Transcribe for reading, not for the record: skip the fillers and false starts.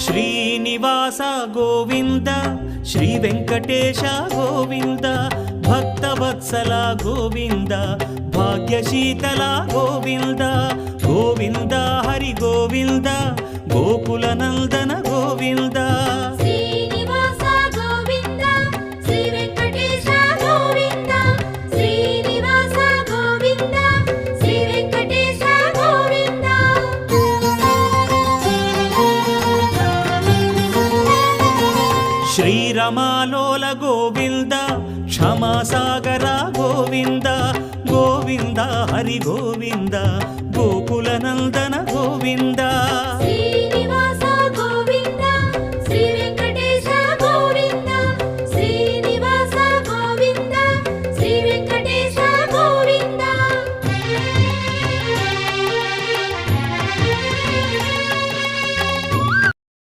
Srinivasa Govinda Shri Venkatesha Govinda Bhaktavatsala Govinda భాగ్యశీతల Govinda Govinda Hari Govinda Gokula Nandana Govinda Srinivasa Govinda Shri Venkatesha Govinda Srinivasa Govinda Shri Venkatesha Govinda శ్రీరమాలోల Govinda క్షమాసాగర Govinda Govinda Hari Govinda Gokula Nandana Govinda